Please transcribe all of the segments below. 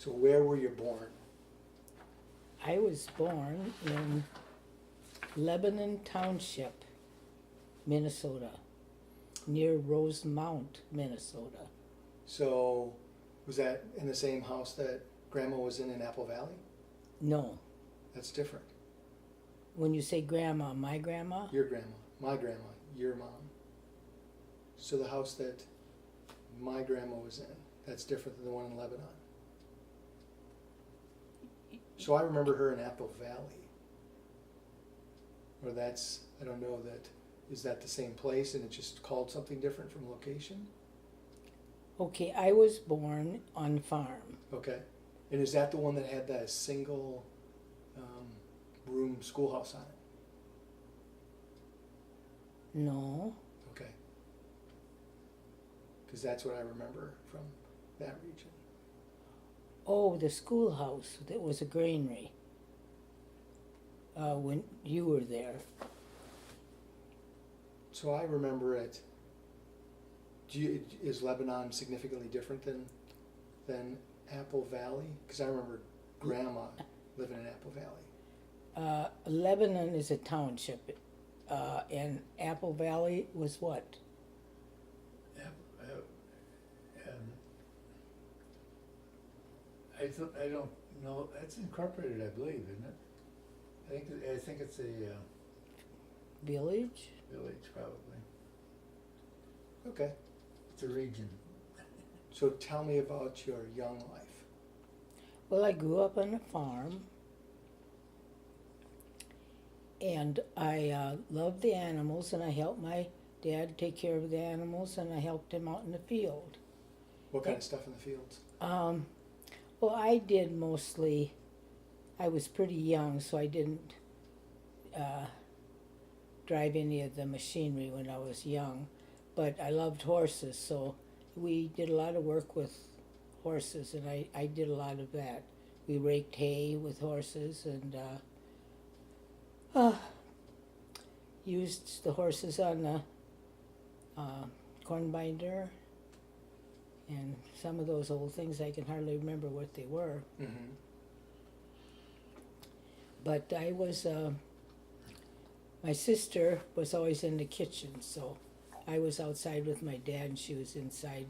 So where were you born? I was born in Lebanon Township, Minnesota, near Rosemount, Minnesota. So was that in the same house that Grandma was in Apple Valley? No, That's different. when you say grandma, my grandma? Your grandma, my grandma, your mom. So the house that my grandma was in, that's different than the one in Lebanon. So I remember her in Apple Valley. Or that's, I don't know that, is that the same place and it's just called something different from location? Okay, I was born on farm. Okay. And is that the one that had that single room schoolhouse on it? No, Okay. Because that's what I remember from that region. oh, the schoolhouse, that was a granary. When you were there. So I remember it. Is Lebanon significantly different than Apple Valley? Because I remember Grandma living in Apple Valley. Lebanon is a township, and Apple Valley was what? I don't know, that's incorporated, I believe, isn't it? I think it's a Village? village, probably. Okay. It's a region. So tell me about your young life. Well, I grew up on a farm, and I loved the animals, and I helped my dad take care of the animals, and I helped him out in the field. What kind of stuff in the fields? Well, I did mostly, I was pretty young, so I didn't drive any of the machinery when I was young, but I loved horses, so we did a lot of work with horses, and I did a lot of that. We raked hay with horses and used the horses on the corn binder, and some of those old things I can hardly remember what they were. Mm-hmm. But I was, my sister was always in the kitchen, so I was outside with my dad and she was inside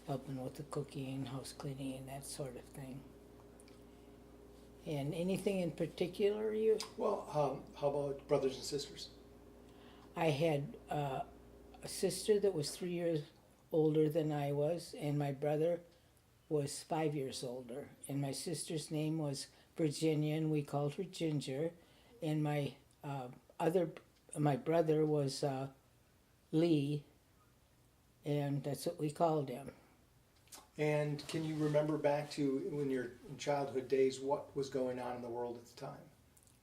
helping with the cooking, house cleaning, and that sort of thing. And anything in particular you? Well, how about brothers and sisters? I had a sister that was 3 years older than I was, and my brother was 5 years older. And my sister's name was Virginia, and we called her Ginger. And my my brother was Lee, and that's what we called him. And can you remember back to when you're in childhood days, what was going on in the world at the time?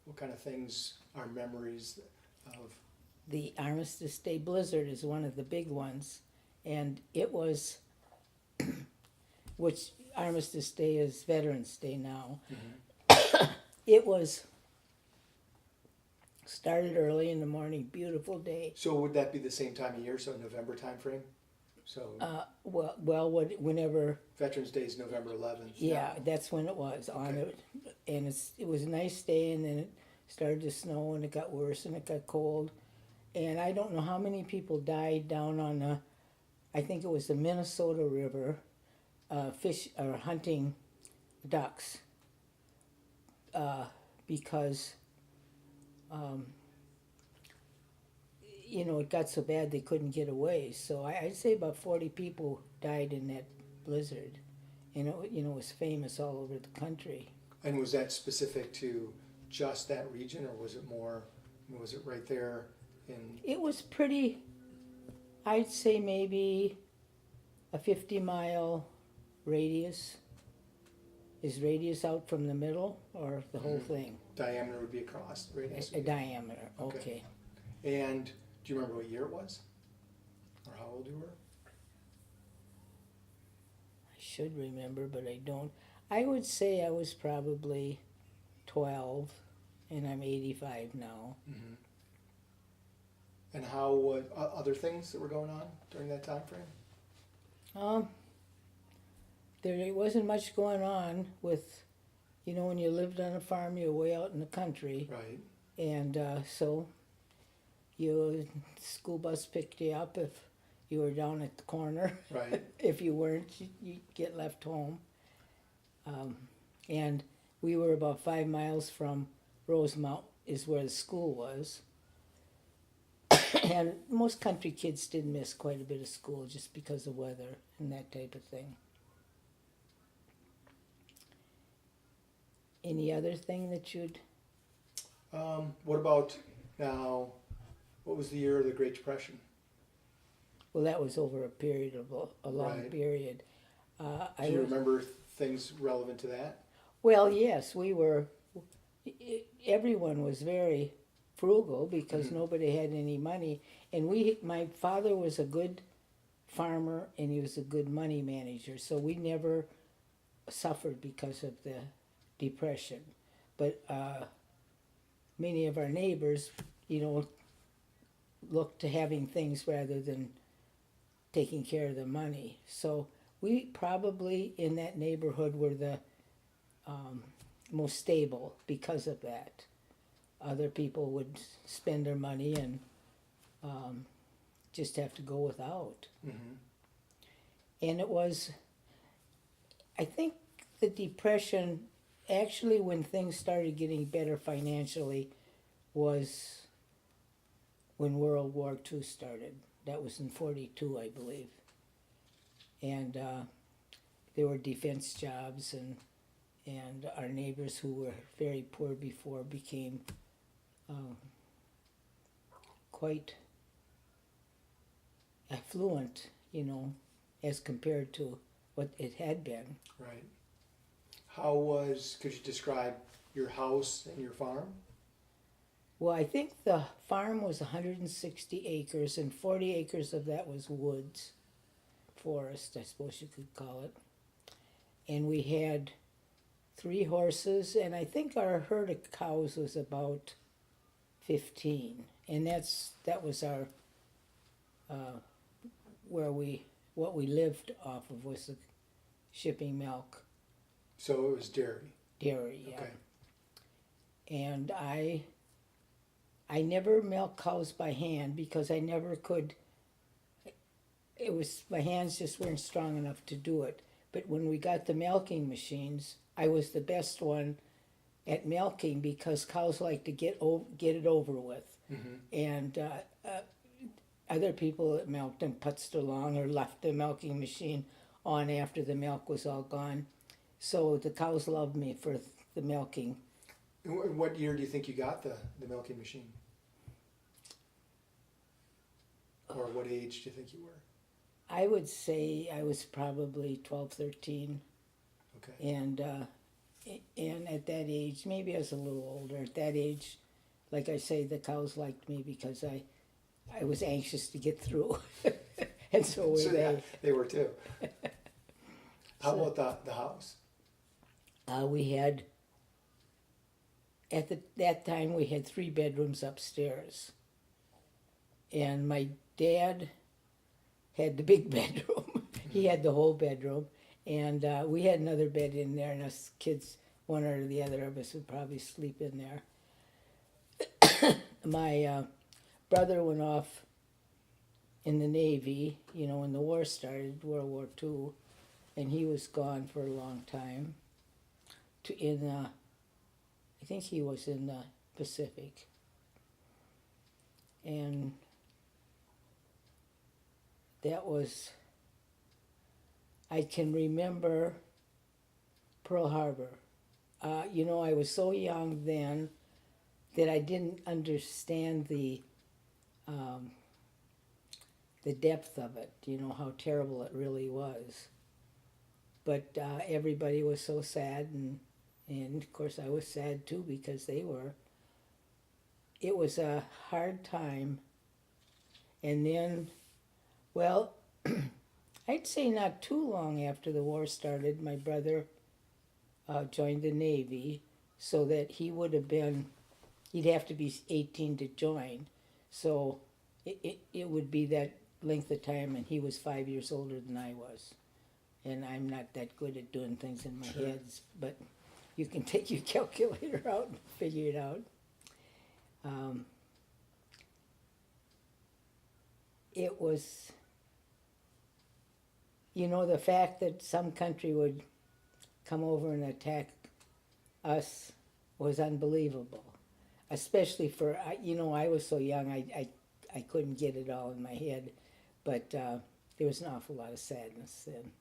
What kind of things are memories of? The Armistice Day blizzard is one of the big ones, and it was, which Armistice Day is Veterans Day now. Mm-hmm. It was started early in the morning, beautiful day. So would that be the same time of year, so November time frame? So Whenever, Veterans Day is November 11th. yeah, that's when it was on Okay. it, and it was a nice day, and then it started to snow, and it got worse, and it got cold, and I don't know how many people died down on the, I think it was the Minnesota River, fish or hunting ducks, because it got so bad they couldn't get away. So I'd say about 40 people died in that blizzard. And it was famous all over the country. And was that specific to just that region, or was it more, was it right there in? It was pretty, I'd say maybe a 50-mile radius. Is radius out from the middle or the whole thing? Diameter would be across, radius A would be. diameter, Okay. okay. And do you remember what year it was? Or how old you were? I should remember, but I don't. I would say I was probably 12, and I'm 85 now. Mm-hmm. And how was other things that were going on during that time frame? there wasn't much going on with, when you lived on a farm, you were way out in the country. Right. And so your school bus picked you up if you were down at the corner. Right. If you weren't, you'd get left home. And we were about 5 miles from Rosemount is where the school was. And most country kids did miss quite a bit of school just because of weather and that type of thing. Any other thing that you'd... What about now? What was the year of the Great Depression? Well, that was over a period of a long Right. period. Do you remember things relevant to that? Well, yes, we were. Everyone was very frugal because nobody had any money, and my father was a good farmer and he was a good money manager, so we never suffered because of the depression. But many of our neighbors, looked to having things rather than taking care of the money. So we probably in that neighborhood were the most stable because of that. Other people would spend their money and just have to go without. Mm-hmm. And it was, I think the Depression, actually when things started getting better financially, was when World War II started. That was in 42, I believe. And there were defense jobs, and our neighbors who were very poor before became quite affluent, as compared to what it had been. Right. Could you describe your house and your farm? Well, I think the farm was 160 acres, and 40 acres of that was woods, forest, I suppose you could call it. And we had 3 horses, and I think our herd of cows was about 15. And that was our what we lived off of was the shipping milk, So it was dairy. dairy, yeah. Okay. And I never milked cows by hand because I never could. My hands just weren't strong enough to do it. But when we got the milking machines, I was the best one at milking because cows like to get it over with. Mm-hmm. And other people that milked them putzed along or left the milking machine on after the milk was all gone. So the cows loved me for the milking. What year do you think you got the milking machine? Or what age do you think you were? I would say I was probably 12, 13. Okay. And at that age, maybe I was a little older. At that age, like I say, the cows liked me because I was anxious to get through. And so were they. Yeah, they were too. How So- about the house? We had, that time, we had 3 bedrooms upstairs. And my dad had the big bedroom. He had the whole bedroom. And we had another bed in there, and us kids, one or the other of us would probably sleep in there. My brother went off in the Navy, when the war started, World War II, and he was gone for a long time. I think he was in the Pacific. And that was, I can remember Pearl Harbor. I was so young then that I didn't understand the depth of it, how terrible it really was. But everybody was so sad, and of course I was sad too because they were. It was a hard time. And then, well, I'd say not too long after the war started, my brother joined the Navy, so that he'd have to be 18 to join. So it would be that length of time, and he was 5 years older than I was. and I'm not that good at doing things in my Sure. heads, but you can take your calculator out and figure it out. It was, you know, the fact that some country would come over and attack us was unbelievable. Especially for, you know, I was so young, I couldn't get it all in my head. But there was an awful lot of sadness then.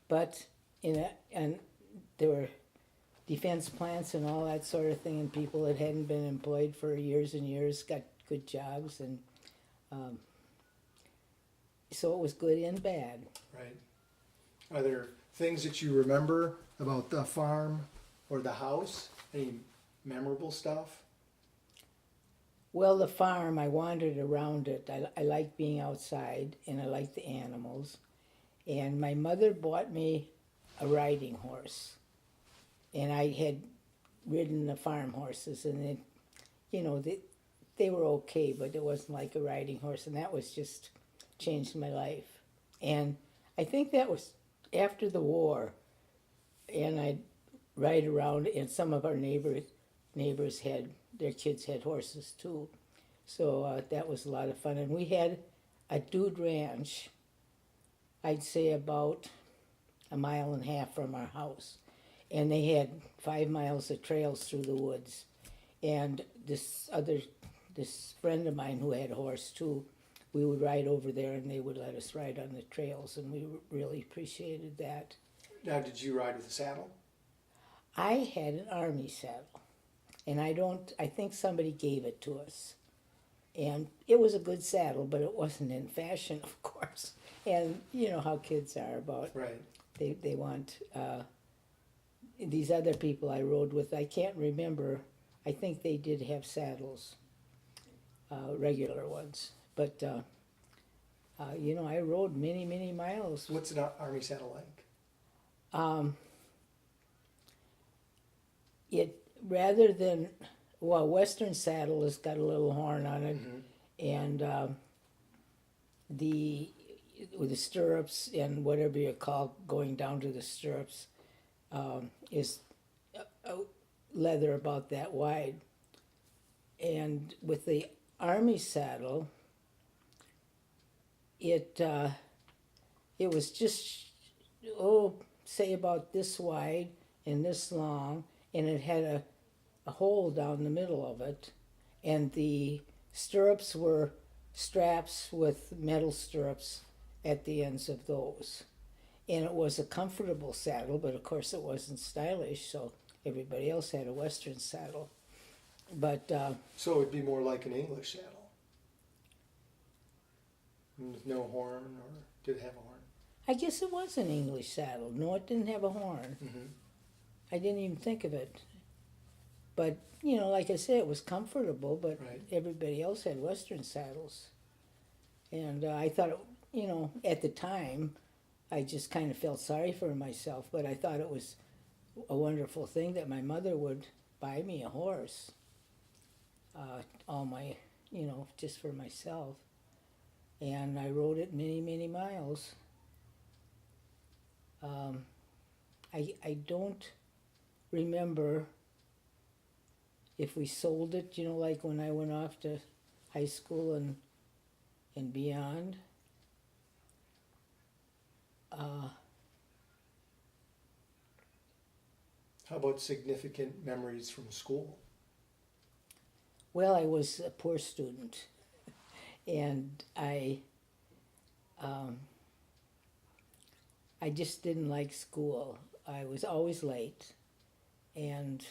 But and there were defense plants and all that sort of thing, and people that hadn't been employed for years and years got good jobs, and so it was good and bad. Right. Are there things that you remember about the farm or the house? Any memorable stuff? Well, the farm, I wandered around it. I liked being outside, and I liked the animals. And my mother bought me a riding horse. And I had ridden the farm horses, and it, you know, they were okay, but it wasn't like a riding horse, and that was just changed my life. And I think that was after the war, and I'd ride around, and some of our neighbors had, their kids had horses too. So that was a lot of fun. And we had a dude ranch, I'd say about 1.5 miles from our house. And they had 5 miles of trails through the woods. And this friend of mine who had a horse too, we would ride over there and they would let us ride on the trails, and we really appreciated that. Now, did you ride with a saddle? I had an army saddle, and I think somebody gave it to us. And it was a good saddle, but it wasn't in fashion, of course. And you know how kids are about, Right. they want, these other people I rode with, I can't remember, I think they did have saddles, regular ones. But, you know, I rode many, many miles. What's an army saddle like? It, rather than, well, Western saddle has got a little horn on it, and with the stirrups and whatever you call going down to the stirrups is a leather about that wide. And with the army saddle, it was just, say about this wide and this long, and it had a hole down the middle of it, and the stirrups were straps with metal stirrups at the ends of those. And it was a comfortable saddle, but of course it wasn't stylish, so everybody else had a Western saddle. But So it would be more like an English saddle. With no horn, or did it have a horn? I guess it was an English saddle. No, it didn't have a horn. Mm-hmm. I didn't even think of it. But, you know, like I said, it was comfortable, but Right. everybody else had Western saddles. And I thought, you know, at the time, I just kind of felt sorry for myself, but I thought it was a wonderful thing that my mother would buy me a horse. All my, you know, just for myself. And I rode it many, many miles. I don't remember if we sold it, you know, like when I went off to high school and beyond. How about significant memories from school? Well, I was a poor student, and I just didn't like school. I was always late, and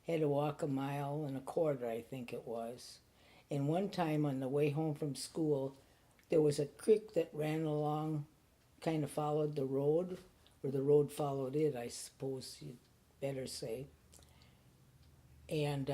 had to walk 1.25 miles, I think it was. And one time on the way home from school, there was a creek that ran along, kind of followed the road, or the road followed it, I suppose you'd better say. And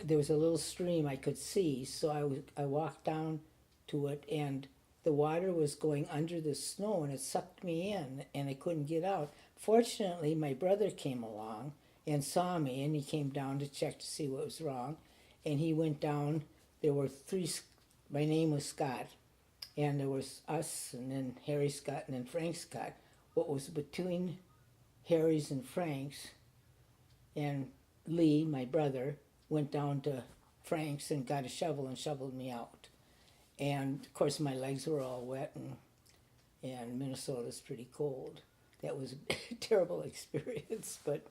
there was a little stream I could see, so I walked down to it, and the water was going under the snow, and it sucked me in, and I couldn't get out. Fortunately, my brother came along and saw me, and he came down to check to see what was wrong, and he went down. There were 3, my name was Scott, And there was us, and then Harry Scott, and then Frank Scott. What was between Harry's and Frank's, and Lee, my brother, went down to Frank's and got a shovel and shoveled me out. And of course, my legs were all wet, and Minnesota's pretty cold. That was a terrible experience, but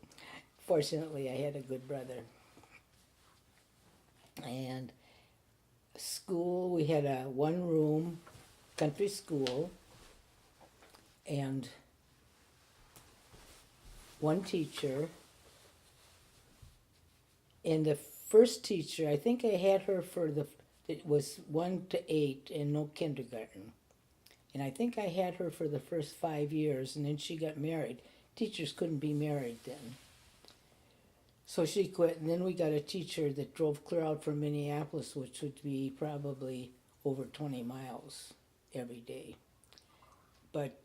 fortunately, I had a good brother. And school, we had a one-room country school, and one teacher. And the first teacher, I think I had her for it was 1 to 8 and no kindergarten. And I think I had her for the first 5 years, and then she got married. Teachers couldn't be married then. So she quit, and then we got a teacher that drove clear out from Minneapolis, which would be probably over 20 miles every day. But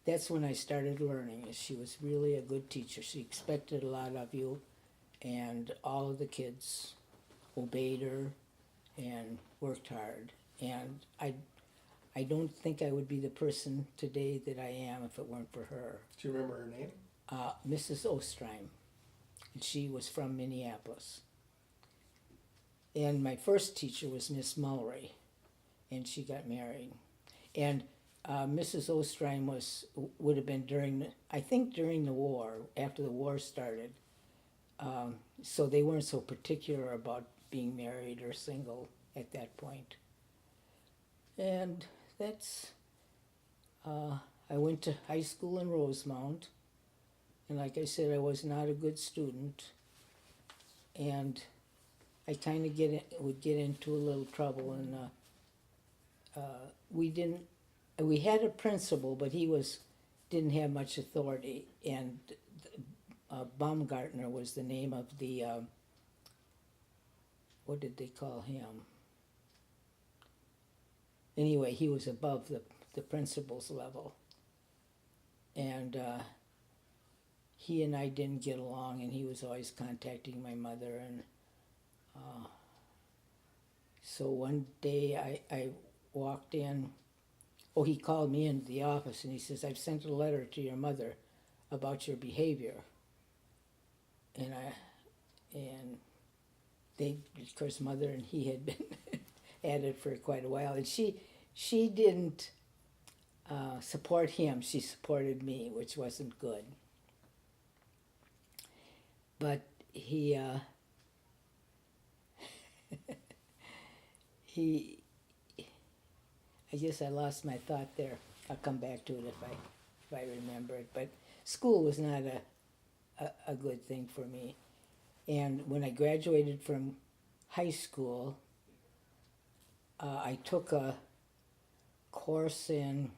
that's when I started learning. She was really a good teacher. She expected a lot of you, and all of the kids obeyed her and worked hard. And I don't think I would be the person today that I am if it weren't for her. Do you remember her name? Mrs. Ostrein, and she was from Minneapolis. And my first teacher was Miss Mulray, and she got married. And Mrs. Ostrein would have been during the war, after the war started. So they weren't so particular about being married or single at that point. And that's, I went to high school in Rosemount, and like I said, I was not a good student, and I kind of would get into a little trouble, and we had a principal, but he didn't have much authority, and Baumgartner was the name of the, what did they call him? Anyway, he was above the principal's level. And he and I didn't get along, and he was always contacting my mother. And so one day I walked in. Oh, he called me into the office, and he says, "I've sent a letter to your mother about your behavior." And they, of course, mother and he had been at it for quite a while, and she didn't support him. She supported me, which wasn't good. But he I guess I lost my thought there. I'll come back to it if I remember it. But school was not a good thing for me. And when I graduated from high school, I took a course in,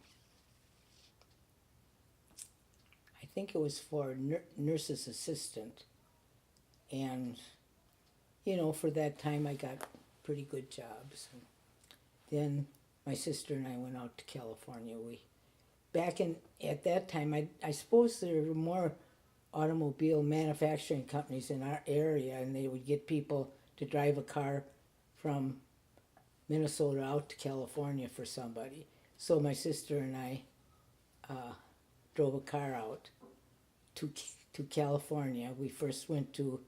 I think it was for nurse's assistant. And, for that time I got pretty good jobs. And then my sister and I went out to California. At that time, I suppose there were more automobile manufacturing companies in our area, and they would get people to drive a car from Minnesota out to California for somebody. So my sister and I drove a car out to California. We first went to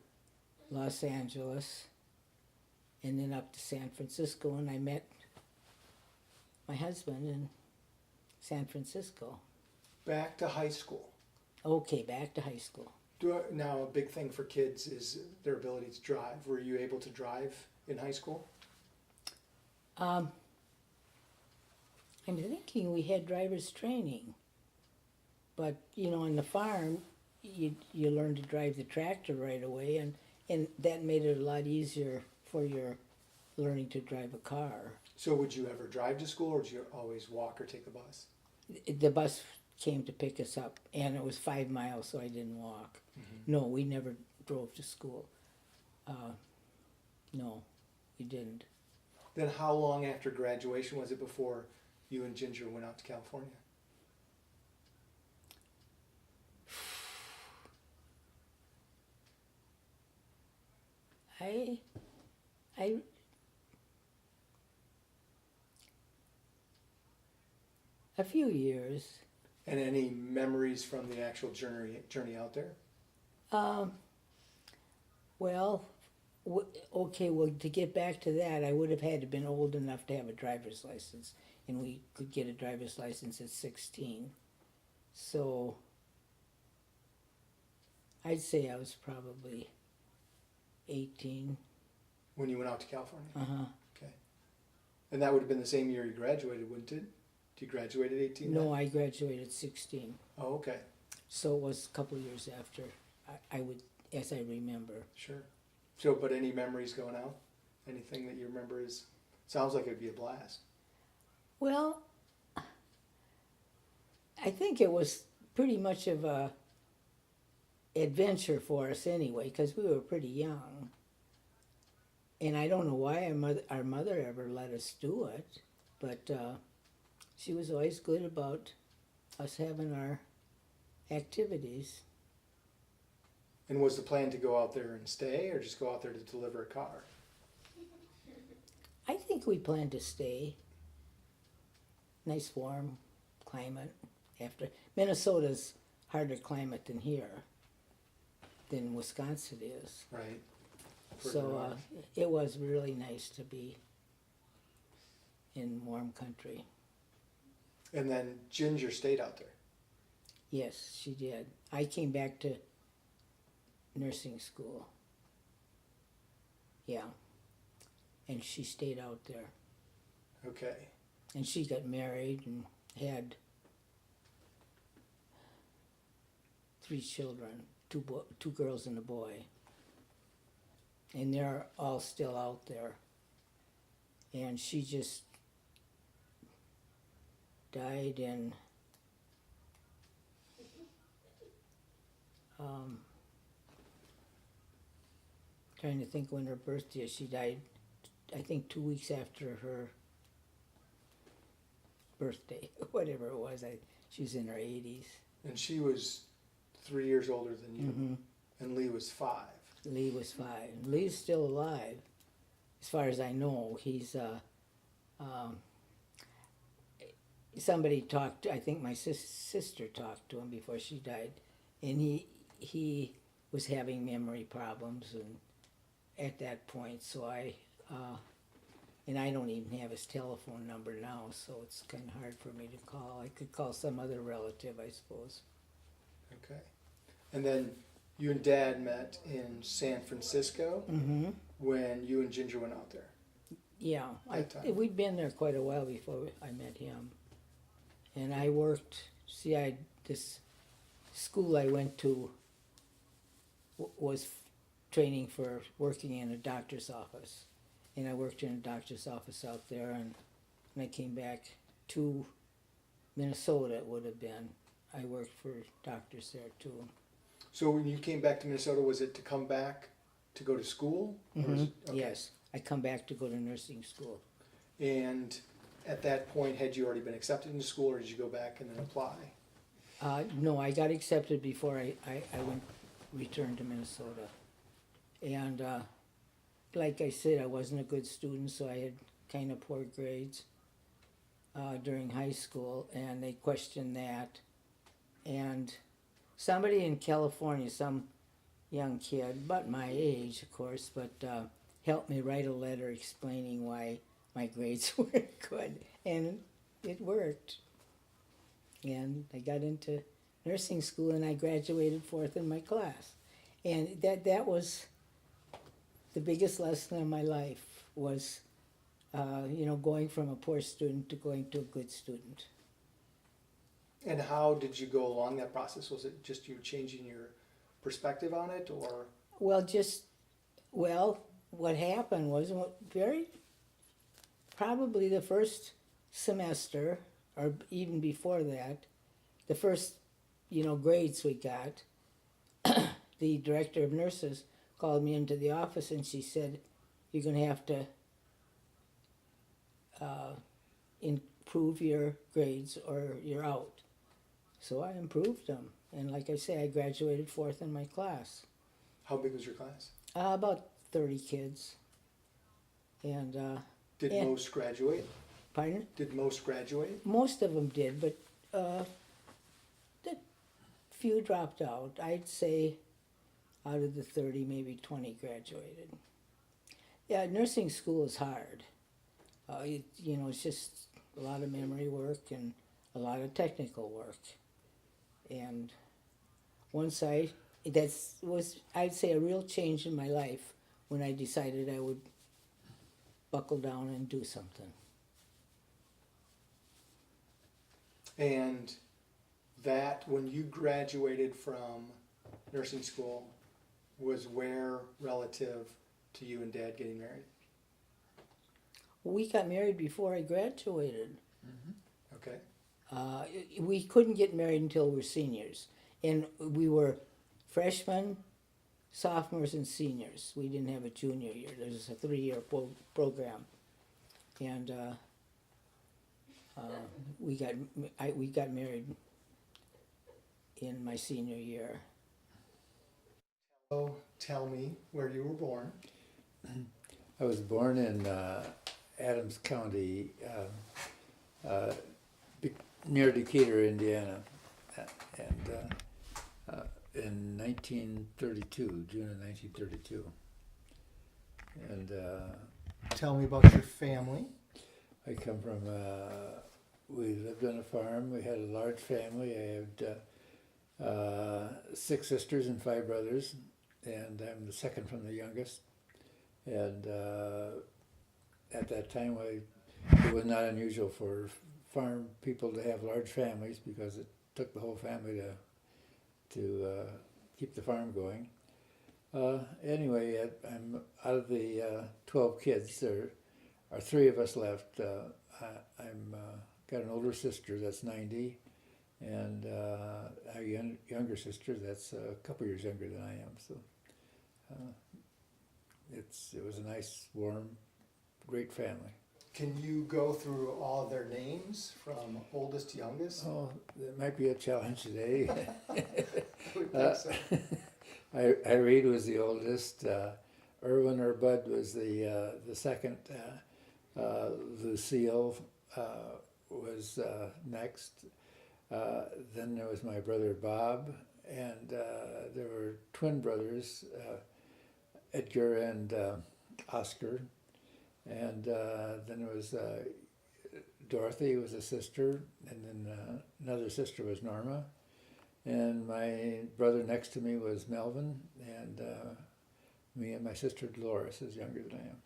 Los Angeles and then up to San Francisco, and I met my husband in San Francisco. Back to high school. Okay, back to high school. Now, a big thing for kids is their ability to drive. Were you able to drive in high school? I'm thinking we had driver's training, but on the farm, you learn to drive the tractor right away, and that made it a lot easier for your learning to drive a car. So would you ever drive to school, or did you always walk or take the bus? The bus came to pick us up, and it was 5 miles, so I didn't walk. Mm-hmm. No, we never drove to school. No, we didn't. Then how long after graduation was it before you and Ginger went out to California? A few years. And any memories from the actual journey out there? Well, okay, well, to get back to that, I would have had to been old enough to have a driver's license, and we could get a driver's license at 16. So I'd say I was probably 18. When you went out to California? Uh-huh. Okay. And that would have been the same year you graduated, wouldn't it? You graduated 18? No, I graduated at 16. Oh, okay. So it was a couple of years after, I would, as I remember. Sure. So, but any memories going out? Anything that you remember is, sounds like it'd be a blast. Well, I think it was pretty much of a adventure for us anyway, because we were pretty young. And I don't know why our mother ever let us do it, but she was always good about us having our activities. And was the plan to go out there and stay, or just go out there to deliver a car? I think we planned to stay. Nice warm climate. After Minnesota's harder climate than here, than Wisconsin is. Right. Further So north. it was really nice to be in warm country. And then Ginger stayed out there. Yes, she did. I came back to nursing school. Yeah. And she stayed out there. Okay. And she got married and had 3 children, two girls and a boy. And they're all still out there. And she just died in trying to think when her birthday is. She died, I think, 2 weeks after her birthday, whatever it was. She was in her 80s. And she was 3 years older than you, Mm-hmm. and Lee was 5. Lee was 5. Lee's still alive, as far as I know. He's somebody talked. I think my sister talked to him before she died, and he was having memory problems, and at that point, so I don't even have his telephone number now, so it's kind of hard for me to call. I could call some other relative, I suppose. Okay. And then you and Dad met in San Francisco Mm-hmm. when you and Ginger went out there. Yeah, That time. we'd been there quite a while before I met him. And I worked, this school I went to was training for working in a doctor's office. And I worked in a doctor's office out there, and when I came back to Minnesota, it would have been, I worked for doctors there too. So when you came back to Minnesota, was it to come back to go to school? Or was it- okay. Yes, I come back to go to nursing school. And at that point, had you already been accepted into school, or did you go back and then apply? No, I got accepted before I returned to Minnesota. And like I said, I wasn't a good student, so I had kind of poor grades during high school, and they questioned that. And somebody in California, some young kid, about my age, of course, but helped me write a letter explaining why my grades weren't good, and it worked. And I got into nursing school, and I graduated 4th in my class. And that was the biggest lesson of my life, was going from a poor student to going to a good student. And how did you go along that process? Was it just you changing your perspective on it, or? Well, what happened was probably the first semester, or even before that, the first, grades we got, the director of nurses called me into the office, and she said, "You're going to have to improve your grades or you're out." So I improved them, and like I say, I graduated 4th in my class. How big was your class? About 30 kids. And Did Yeah. most graduate? Pardon? Did most graduate? Most of them did, but the few dropped out. I'd say out of the 30, maybe 20 graduated. Yeah, nursing school is hard. It's just a lot of memory work and a lot of technical work. And once I'd say, a real change in my life when I decided I would buckle down and do something. And that, when you graduated from nursing school, was where relative to you and Dad getting married? We got married before I graduated. Okay. We couldn't get married until we were seniors. And we were freshmen, sophomores, and seniors. We didn't have a junior year. There was a 3-year program. And we got married in my senior year. So tell me where you were born. I was born in Adams County, near Decatur, Indiana, and in 1932, June of 1932. And Tell me about your family. I come from, we lived on a farm. We had a large family. I had 6 sisters and 5 brothers, and I'm the second from the youngest. And at that time, it was not unusual for farm people to have large families because it took the whole family to keep the farm going. Anyway, I'm out of the 12 kids. There are 3 of us left. I'm got an older sister that's 90, and a younger sister that's a couple years younger than I am. So it was a nice, warm, great family. Can you go through all of their names from oldest to youngest? Oh, that might be a challenge today. I would think so. Irene was the oldest. Irwin or Bud was the second. Lucille was next. Then there was my brother Bob, and there were twin brothers, Edgar and Oscar. And then there was Dorothy was a sister, and then another sister was Norma. And my brother next to me was Melvin, and me and my sister Dolores is younger than I am.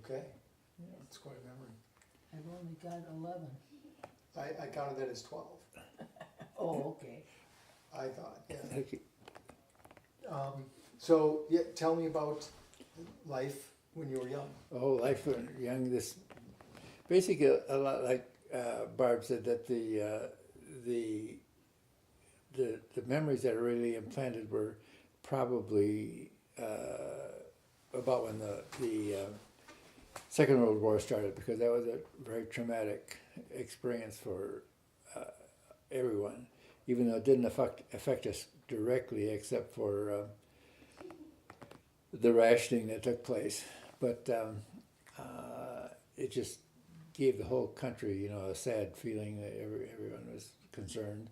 Okay. Yeah, that's quite a memory. I've only got 11. I counted that as 12. Oh, okay. I thought, yeah. Okay. So, yeah, tell me about life when you were young. Oh, life when young. This basically a lot like Barb said, that the memories that are really implanted were probably about when the Second World War started, because that was a very traumatic experience for everyone, even though it didn't affect us directly, except for the rationing that took place. But it just gave the whole country, a sad feeling that everyone was concerned.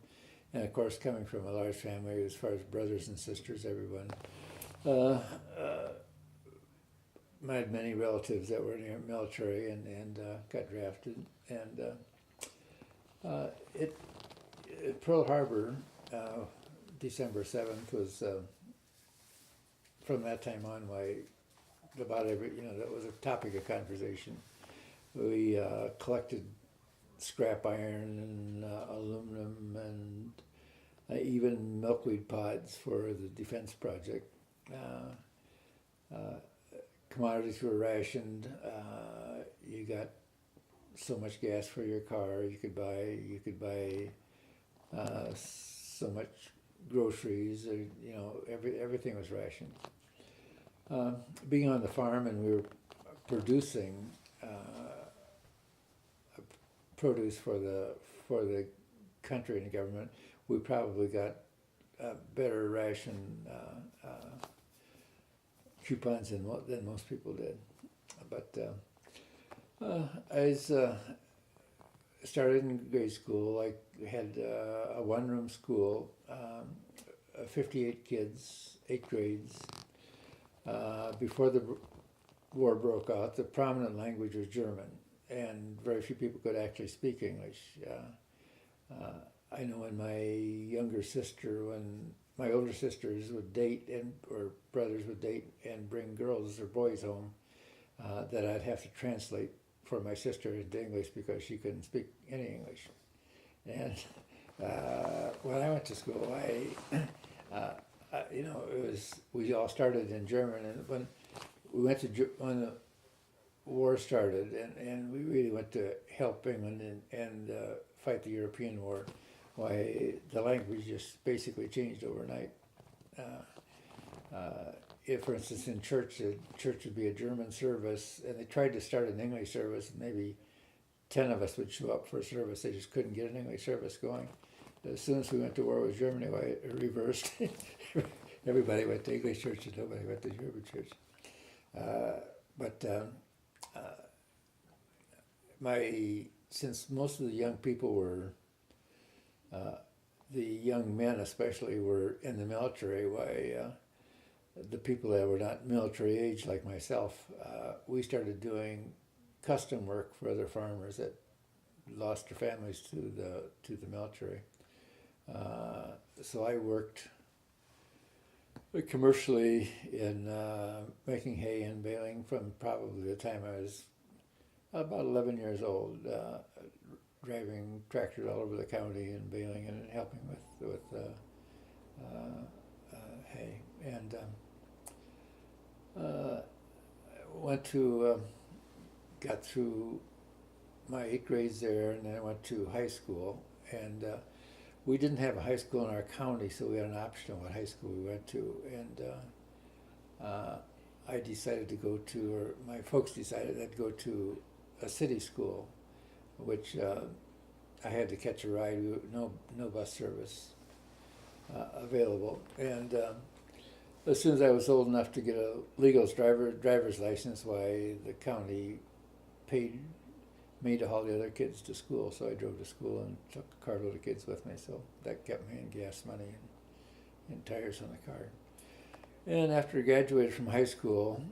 And of course, coming from a large family, as far as brothers and sisters, everyone. I had many relatives that were in the military and got drafted. And Pearl Harbor, December 7th, was from that time on about every, that was a topic of conversation. We collected scrap iron and aluminum and even milkweed pods for the defense project. Commodities were rationed. You got so much gas for your car. You could buy so much groceries. Everything was rationed. Being on the farm, and we were producing produce for the country and the government, we probably got better ration coupons than most people did. But I was, started in grade school. I had a one-room school, 58 kids, 8 grades. Before the war broke out, the prominent language was German, and very few people could actually speak English. I know when my older sisters would date or brothers would date and bring girls or boys home, that I'd have to translate for my sister into English because she couldn't speak any English. And when I went to school, we all started in German, and when we went when the war started, and we really went to help England and fight the European War, why the language just basically changed overnight. If, for instance, in church, the church would be a German service, and they tried to start an English service, and maybe 10 of us would show up for a service. They just couldn't get an English service going. As soon as we went to war with Germany, it reversed. Everybody went to English church and nobody went to German church. Since most of the young people were, the young men especially, were in the military, the people that were not military age like myself, we started doing custom work for other farmers that lost their families to the military. So I worked commercially in making hay and baling from probably the time I was about 11 years old, driving tractors all over the county and baling and helping with hay. And got through my 8 grades there, and then I went to high school. And we didn't have a high school in our county, so we had an option on what high school we went to. And I decided to go to, or my folks decided I'd go to a city school, which I had to catch a ride. No bus service available. And as soon as I was old enough to get a legal driver's license, why the county paid me to haul the other kids to school. So I drove to school and took a carload of kids with me. So that kept me in gas money and tires on the car. And after I graduated from high school,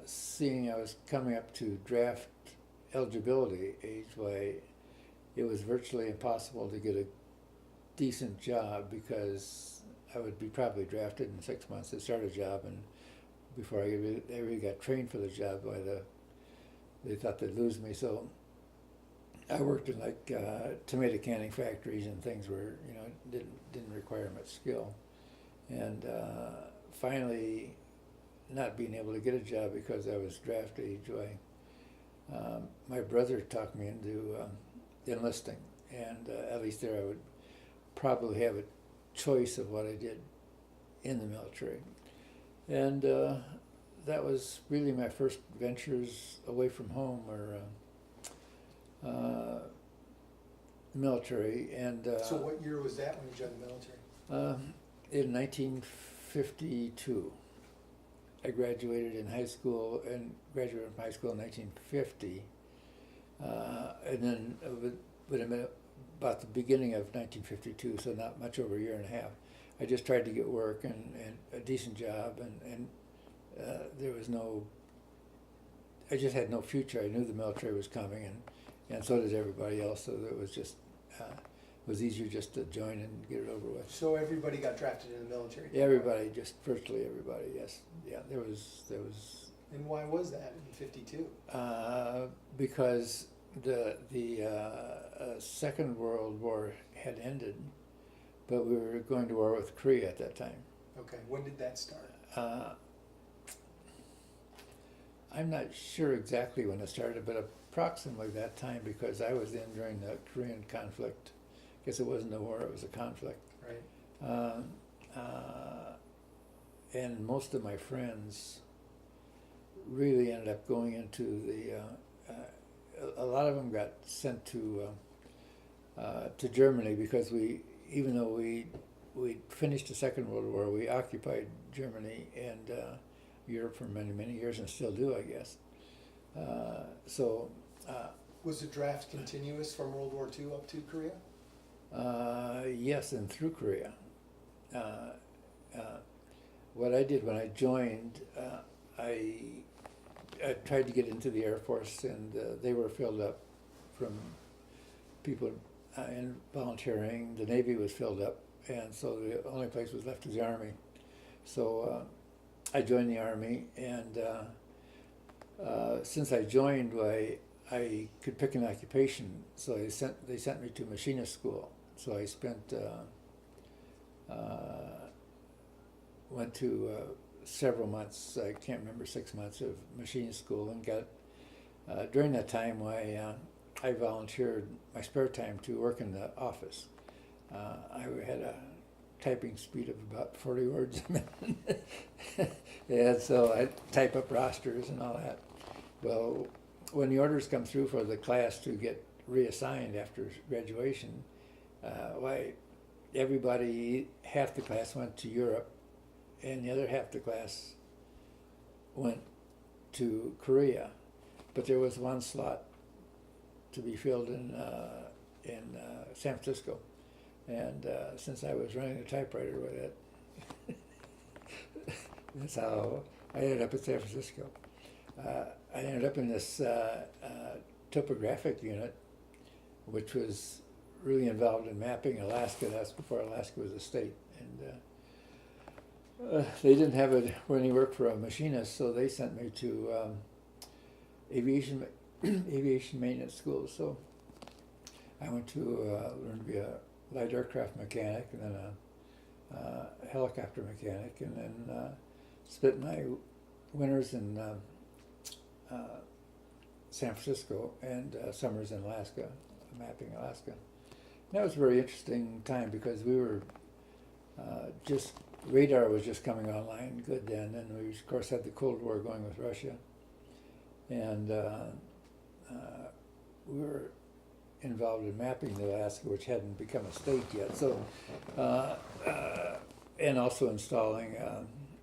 seeing I was coming up to draft eligibility age, why it was virtually impossible to get a decent job because I would be probably drafted in 6 months to start a job, and before I really got trained for the job, they thought they'd lose me. So I worked in like tomato canning factories and things where didn't require much skill, and finally, not being able to get a job because I was draft age, my brother talked me into enlisting, and at least there I would probably have a choice of what I did in the military. And that was really my first ventures away from home, or military. And So what year was that when you joined the military? In 1952. I graduated in high school, and graduated from high school in 1950. And then about the beginning of 1952, so not much over a year and a half, I just tried to get work and a decent job, and there was I just had no future. I knew the military was coming, and so did everybody else, so it was just, it was easier just to join and get it over with. So everybody got drafted in the military? Everybody, just virtually everybody, yes. Yeah, there was. And why was that in 52? Because the Second World War had ended, but we were going to war with Korea at that time. Okay, when did that start? I'm not sure exactly when it started, but approximately that time, because I was in during the Korean conflict. I guess it wasn't a war, it was a conflict. Right. And most of my friends really ended up going into a lot of them got sent to Germany, because even though we finished the Second World War, we occupied Germany and Europe for many, many years, and still do, I guess. So, Was the draft continuous from World War II up to Korea? yes, and through Korea. Uh, uh, what I did when I joined, I tried to get into the Air Force, and they were filled up from people in volunteering. The Navy was filled up, and so the only place was left was the Army. So I joined the Army, and since I joined, I could pick an occupation. So they sent me to machinist school. So I spent went to several months, I can't remember, 6 months of machinist school, and got during that time I volunteered my spare time to work in the office. I had a typing speed of about 40 words a minute. And so I type up rosters and all that. Well, when the orders come through for the class to get reassigned after graduation, everybody, half the class went to Europe, and the other half of the class went to Korea. But there was one slot to be filled in San Francisco. And since I was running a typewriter with it, that's how I ended up at San Francisco. I ended up in this topographic unit, which was really involved in mapping Alaska. That's before Alaska was a state. And they didn't have any work for a machinist, so they sent me to aviation maintenance school. So I went to learn to be a light aircraft mechanic, and then a helicopter mechanic, and then spent my winters in San Francisco and summers in Alaska, mapping Alaska. And that was a very interesting time because we were radar was just coming online good then, and we of course had the Cold War going with Russia, and we were involved in mapping Alaska, which hadn't become a state yet. So, and also installing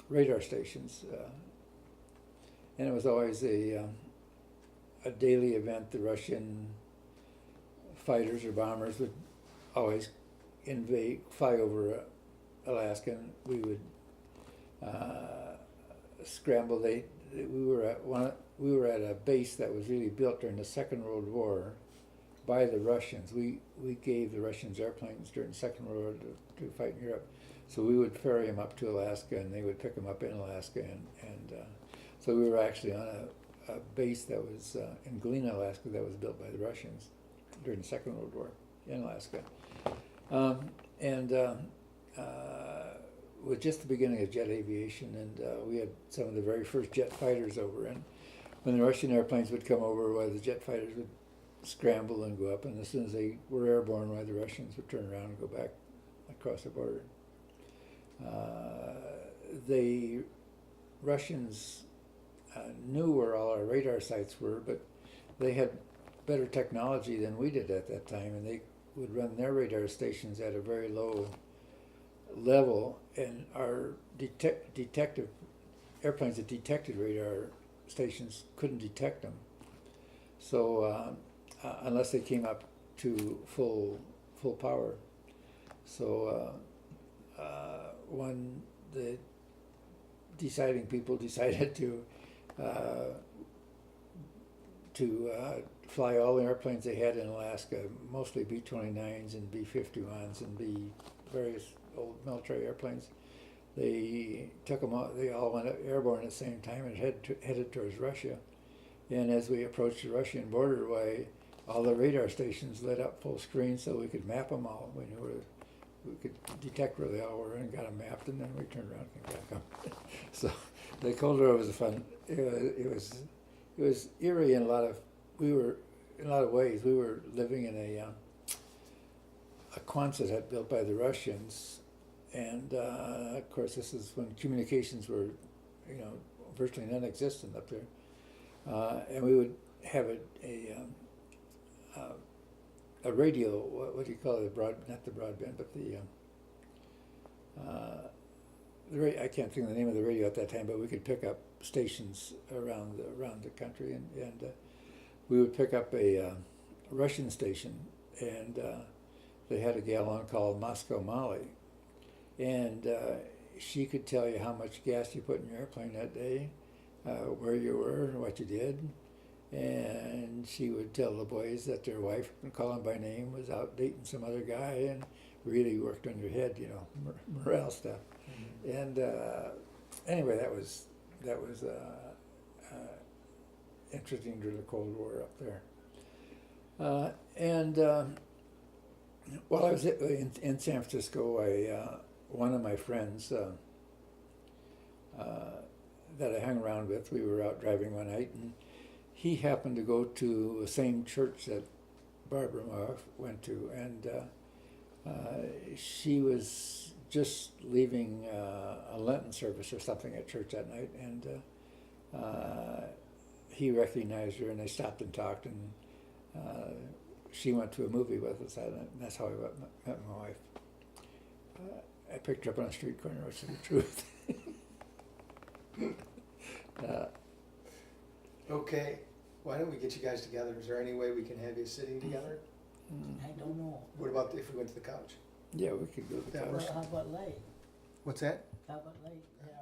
radar stations, and it was always a daily event. The Russian fighters or bombers would always fly over Alaska, and we would scramble. We were at a base that was really built during the Second World War by the Russians. We gave the Russians airplanes during the Second World War to fight in Europe. So we would ferry them up to Alaska, and they would pick them up in Alaska, and so we were actually on a base that was in Galena, Alaska, that was built by the Russians during the Second World War in Alaska. With just the beginning of jet aviation, and we had some of the very first jet fighters over, and when the Russian airplanes would come over, the jet fighters would scramble and go up, and as soon as they were airborne, the Russians would turn around and go back across the border. The Russians knew where all our radar sites were, but they had better technology than we did at that time, and they would run their radar stations at a very low level, and our detective airplanes that detected radar stations couldn't detect them. So unless they came up to full power. So when the deciding people decided to fly all the airplanes they had in Alaska, mostly B-29s and B-51s and various old military airplanes. They took them all. They all went airborne at the same time and headed towards Russia. And as we approached the Russian border, all the radar stations lit up full screen so we could map them all. We knew we could detect where they all were and got them mapped, and then we turned around and came back up. So the Cold War was fun. It was eerie in a lot of ways. We were living in a Quonset built by the Russians, and of course this is when communications were, virtually non-existent up there, and we would have a radio. What do you call it? Not the broadband, but the I can't think of the name of the radio at that time, but we could pick up stations around the country, and we would pick up a Russian station, and they had a gal on called Moscow Molly, and she could tell you how much gas you put in your airplane that day, where you were, and what you did, and she would tell the boys that their wife, call them by name, was out dating some other guy, and really worked on your head, you know, morale stuff. And anyway, that was interesting during the Cold War up there. While I was in San Francisco, one of my friends that I hung around with, we were out driving one night, and he happened to go to the same church that Barbara Moff went to, and she was just leaving a Lenten service or something at church that night, and he recognized her, and they stopped and talked, and she went to a movie with us, and that's how I met my wife. I picked her up on a street corner, which is the truth. Okay, why don't we get you guys together? Is there any way we can have you sitting together? I don't know. What about if we went to the couch? Yeah, we could go to the That couch. works. How about late? What's that? How about late? Yeah.